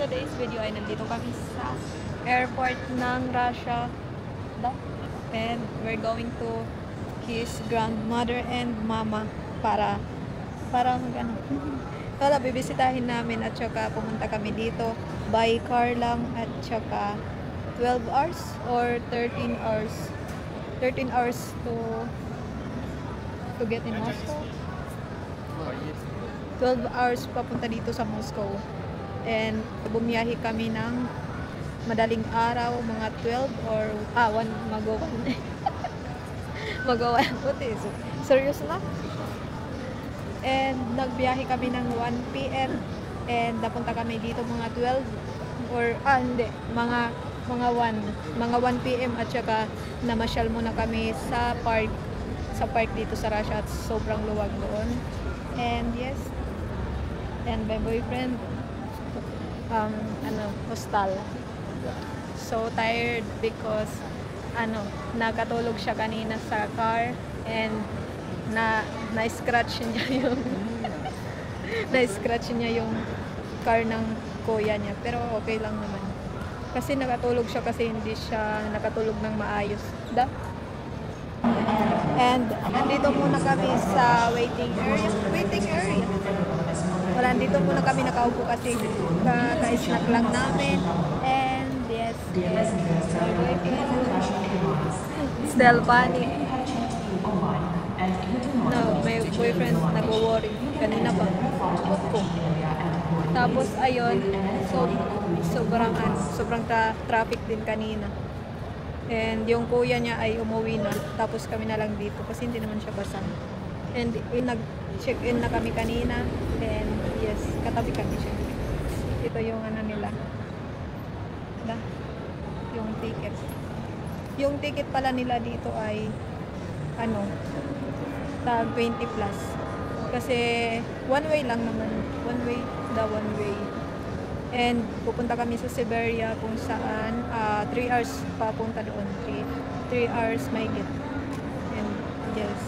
today's video ay nandito kami sa airport ng Russia. And we're going to his grandmother and mama para magano. Para bibisitahin namin at saka pumunta kami dito by car lang at saka 12 hours or 13 hours. 13 hours to get in Moscow. 12 hours papunta dito sa Moscow. And bumiyahe kami ng madaling araw, mga 12 or 1 magawa. Serious na? And nagbiyahe kami ng 1 p.m. and napunta kami dito mga 12 or hindi, mga 1 p.m. at saka namasyal muna kami sa park dito sa Russia at sobrang luwag doon. And yes, and my boyfriend hostal. So tired because nakatulog siya kanina sa car and na-scratch niya yung na-scratch niya yung car ng kuya niya, pero okay lang naman kasi nakatulog siya kasi hindi siya nakatulog ng maayos. And nandito muna kami sa waiting area. Dito muna kami nakaupo kasi ka-snack lang namin. And yes, still funny. No, my boyfriend nag-worry kanina pa. Tapos ayun, sobrang traffic din kanina. And yung kuya niya ay umuwi na, tapos kami na lang dito kasi hindi naman siya basa. And nag-check-in na kami kanina. And yes, katabi kami siya. Ito yung nila. Yung ticket. Yung ticket pala nila dito ay tag 20 plus. Kasi one way lang naman. One way. And pupunta kami sa Siberia kung saan 3 hours papunta doon. 3 hours may get. And yes.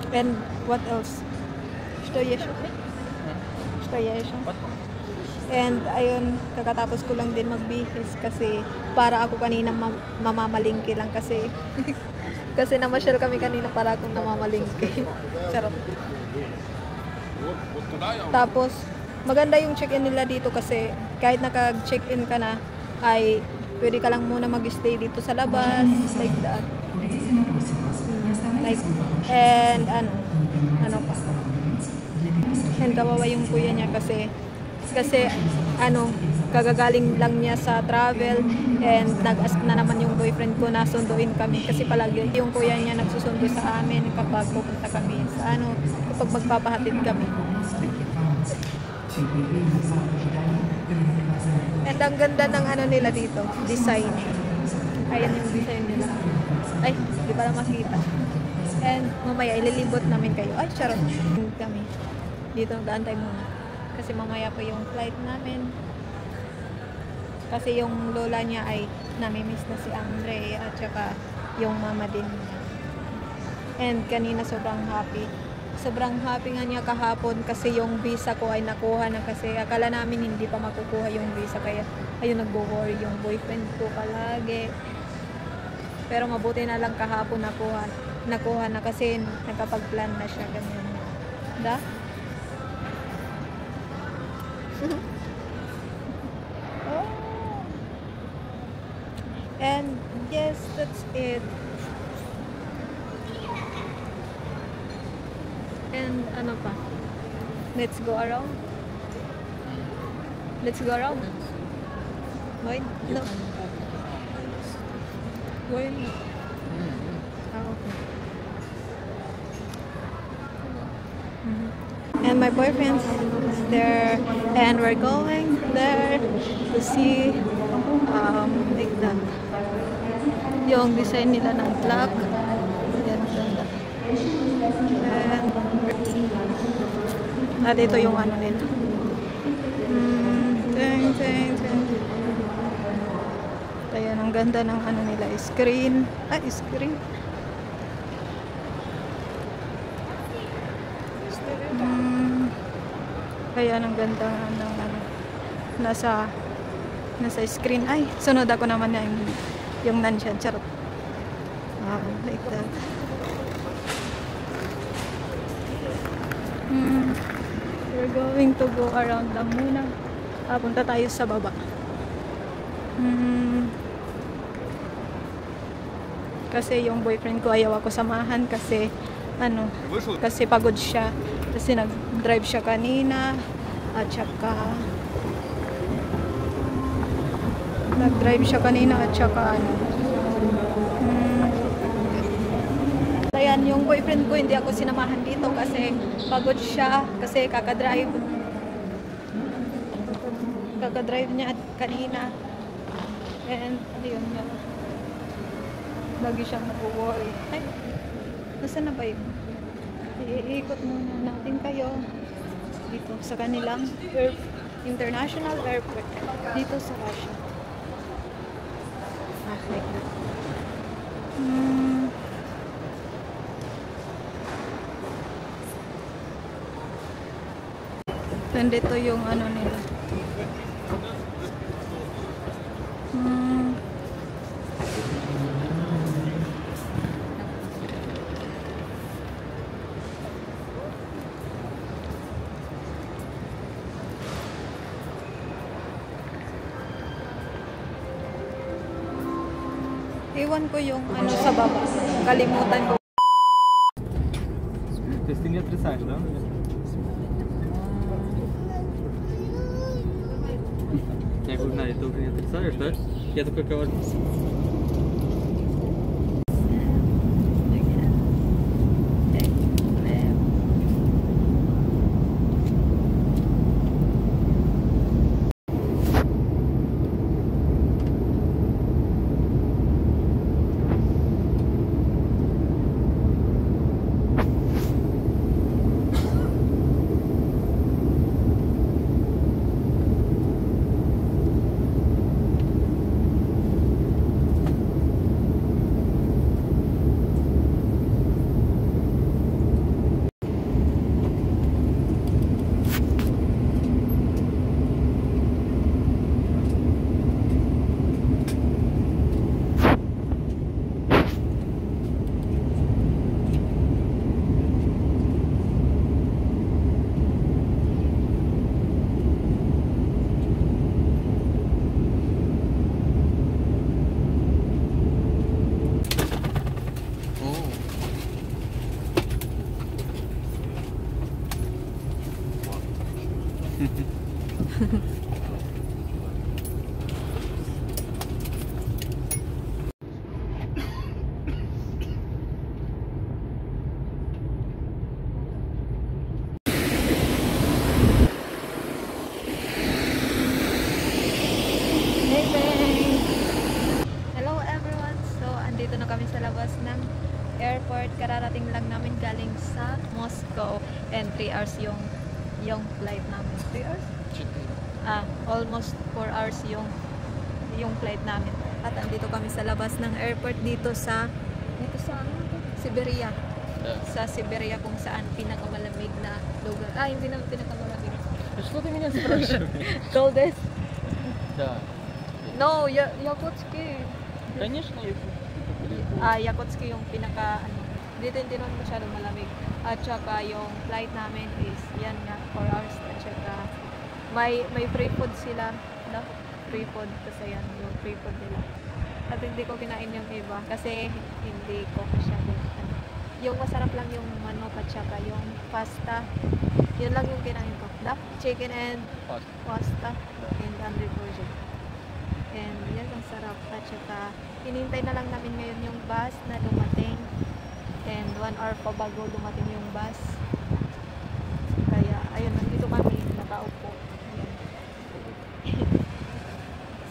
And what else? Stoyesha. And ayun, kakatapos ko lang din magbihis kasi para ako kanina mamamalingki lang kasi kasi namasyal kami kanina para akong namamalingki. Sarap. Tapos maganda yung check-in nila dito kasi kahit naka-check-in ka na ay pwede ka lang muna mag-stay dito sa labas like that. And ano pa. And kawawa yung kuya niya kasi kagagaling lang niya sa travel and nag-ask na naman yung boyfriend ko na sunduin kami kasi palagi yung kuya niya nagsusundo sa amin kapag pupunta kami sa kapag magpapahatid kami. And ang ganda ng nila dito, design. Ayan yung design nila. Ay, di pala makita. And mamaya ililibot namin kayo. Ay, charot. Kami. Dito nag-aantay muna. Kasi mamaya pa yung flight namin. Kasi yung lola niya ay namimiss na si Andre at saka yung mama din niya. And kanina sobrang happy. Sobrang happy nga niya kahapon kasi yung visa ko ay nakuha na kasi akala namin hindi pa makukuha yung visa kaya ayun nagbo-worry yung boyfriend ko palagi. Pero mabuti na lang kahapon nakuha na kasi nakapag-plan na siya ganyan. Oh. And yes, that's it. And ano pa? Let's go around. Wait, no. Wait. Okay. And my boyfriend's there, and we're going there to see like that. Yung design nila ng clock. Yan, ganda. And ito yung nila. Ayan, ang ganda ng nila. Screen. Screen. Kaya ang ganda ng ano, nasa screen. Ay, sunod ako naman na yung nandyan. Charot. Wow, like that. We're going to go around lang muna. Punta tayo sa baba. Kasi yung boyfriend ko ayaw ako samahan kasi ano, kasi pagod siya. Kasi nag-drive siya kanina at saka ano. Ayan, yung boyfriend ko hindi ako sinamahan dito kasi pagod siya kasi kakadrive niya kanina. And ayun nga, lagi siyang nag-worry. Ay, nasaan na ba yun? Iikot muna natin kayo dito sa kanilang international airport dito sa Russia. Like that. Nandito yung ano nila. Iwan ko yung ano sa baba. Kalimutan ko. То есть ты не отрицаешь, да? Я говорю, Надя, ты уже не отрицаешь, да? Я такой кого-то... Hello everyone! So, andito na kami sa labas ng airport. Kararating lang namin galing sa Moscow. And 3 hours yung flight namin. 3 hours? Almost 4 hours yung flight namin. At andito kami sa labas ng airport dito sa Siberia. Sa Siberia kung saan pinakamalamig na lugar. Hindi naman pinakamalamig. Что ты меня спрашиваешь? Coldest? Да. No, Yakutsk. Конечно, Yakutsk yung pinaka dito hindi naman masyadong malamig. At saka yung flight namin is yan nga 4 hours at saka may free food sila, no? Free food kasi yan yung free food nila. At hindi ko kinain yung iba kasi hindi ko masyadong yung masarap lang yung manok at saka yung pasta. Yun lang yung kinain ko. Chicken and pasta and andrivoje. And yan, ang sarap. At saka hinintay na lang namin ngayon yung bus na dumating. And 1 hour pa bago dumating yung bus. Kaya, ayun, nandito kami nakaupo.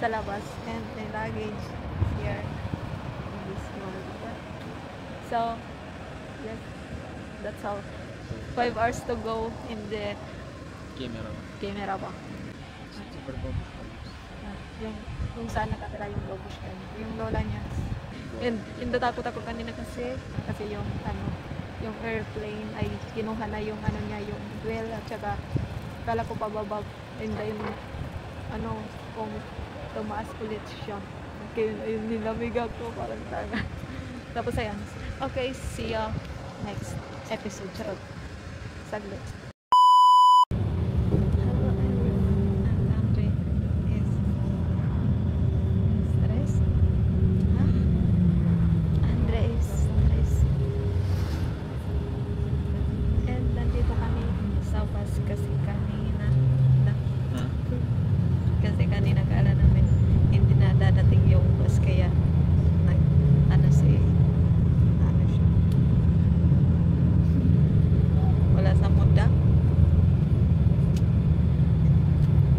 Sa labas. And the luggage here. In this one. So, yes, that's all. 5 hours to go in the camera ba? Yung saan nakatira yung babushka niya. Yung lola niya. And natakot ako kanina kasi yung airplane ay kinuha na yung niya, yung fuel at saka Kala ko pababa. And then, ano, kung tumaas ulit siya. Okay, ayun, nilamig ako. Parang tanga. Tapos ayan. Okay, see ya next episode. Charot. Saglit. Hello everyone. And Andre is stressed. Huh? Andre is stressed. And nandito kami sa bus kasi kanina. Kasi kanina kala namin hindi na dadating yung bus kaya ano siya wala sa muda.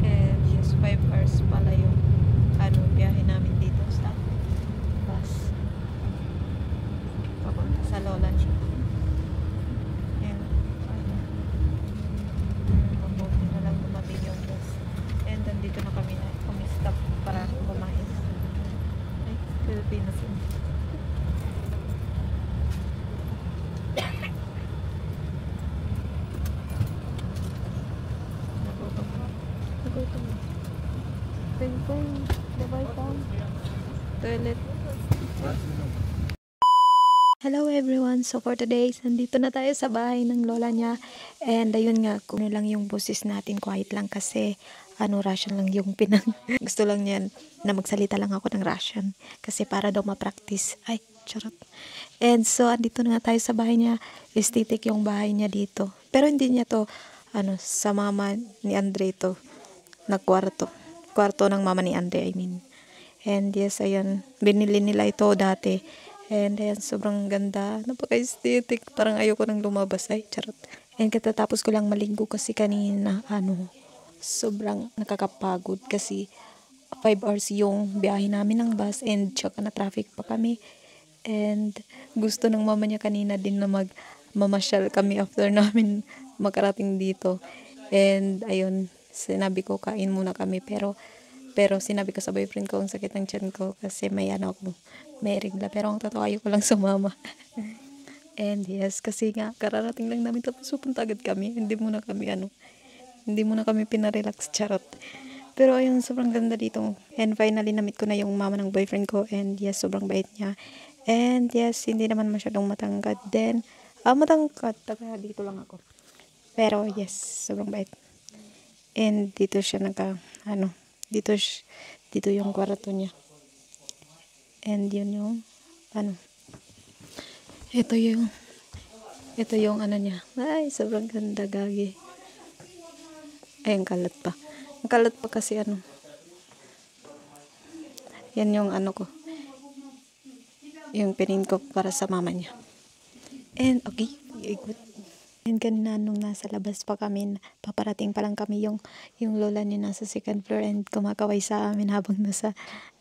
And yes, 5 hours pala yung biyahe namin dito sa bus papunta sa Lola niya. And mabuti na lang dumating yung bus. And nandito na kami na stop para kumain. Ay, Pilipinas yun. Nagutom. Ping-ping. Bye-bye pa. Toilet. Hello everyone. So for today, nandito na tayo sa bahay ng lola niya. And ayun nga, kung ano lang yung boses natin, quiet lang kasi Russian lang yung gusto lang niyan na magsalita lang ako ng Russian kasi para daw ma-practice. Ay, charot. And so andito na nga tayo sa bahay niya. Aesthetic yung bahay niya dito. Pero hindi niya to sa mama ni Andre to na kwarto ng mama ni Andre, I mean. And yes, ayun, binili nila ito dati. And ayan, sobrang ganda. Napaka-aesthetic. Parang ayoko nang lumabas. Ay, charot. And katatapos ko lang maligo kasi kanina, sobrang nakakapagod kasi 5 hours yung biyahe namin ng bus and tsaka na traffic pa kami. And gusto ng mama niya kanina din na mamasyal kami after namin makarating dito. And ayun, sinabi ko kain muna kami pero sinabi ko sa boyfriend ko ang sakit ng tiyan ko kasi may regla. Pero ang totoo ayoko lang sumama. And yes, kasi nga kararating lang namin tapos pupunta agad kami. Hindi muna kami pinarelax, charot. Pero ayun, sobrang ganda dito. And finally, na-meet ko na yung mama ng boyfriend ko. And yes, sobrang bait niya. And yes, hindi naman masyadong matangkad. Then, matangkad. Kaya dito lang ako. Pero yes, sobrang bait. And dito siya dito yung kwarto niya. And yun yung, ito yung niya. Ay, sobrang ganda, gagi. Ay, ang kalat pa. Ang kalat pa kasi yan yung ko. Yung pinin ko para sa mama niya. And, okay. Good. And kanina nung nasa labas pa kami, paparating pa lang kami yung lola niya nasa second floor and kumakaway sa amin habang nasa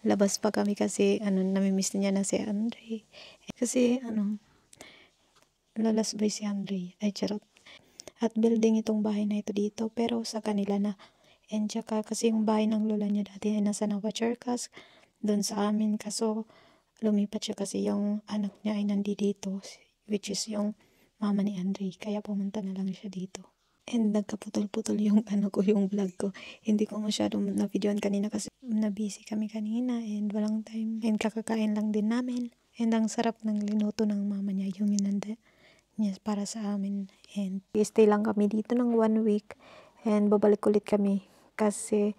labas pa kami kasi, namimiss niya na si Andre. Kasi, lolas boy si Andre. Ay, charot. At building itong bahay na ito dito pero sa kanila na. And tsaka kasi yung bahay ng lola niya dati ay nasa Novacharkas doon sa amin. Kaso lumipat siya kasi yung anak niya ay nandito which is yung mama ni Andre. Kaya pumunta na lang siya dito. And nagkaputol-putol yung yung vlog ko. Hindi ko masyadong na-videoan kanina kasi na-busy kami kanina and walang time. And kakakain lang din namin. And ang sarap ng linuto ng mama niya yung inanda. Yes, para sa amin. And stay lang kami dito ng 1 week. And babalik ulit kami. Kasi,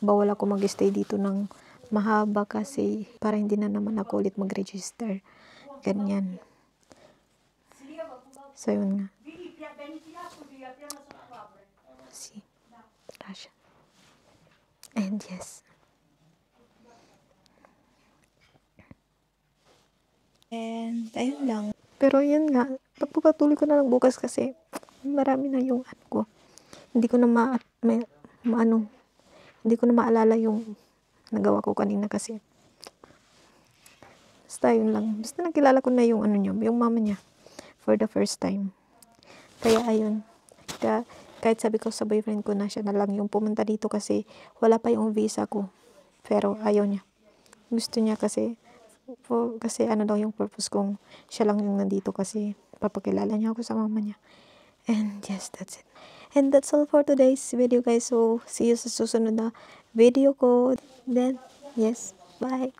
bawal ako mag-stay dito ng mahaba kasi para hindi na naman ako ulit mag-register. Ganyan. So, yun nga. See? Russia. And yes. And, ayun lang. Pero yun nga, pagpapatuloy ko na lang bukas kasi marami na yung ko. Hindi ko na hindi ko na maalala yung nagawa ko kanina kasi basta yun lang. Basta nakilala ko na yung niya, yung mama niya for the first time. Kaya ayun. Kahit sabi ko sa boyfriend ko na siya na lang yung pumunta dito kasi wala pa yung visa ko. Pero ayaw niya. Gusto niya kasi daw yung purpose kong siya lang yung nandito kasi papakilala niya ako sa mama niya. And yes, that's it. And that's all for today's video guys. So, see you sa susunod na video ko. Then, yes, bye!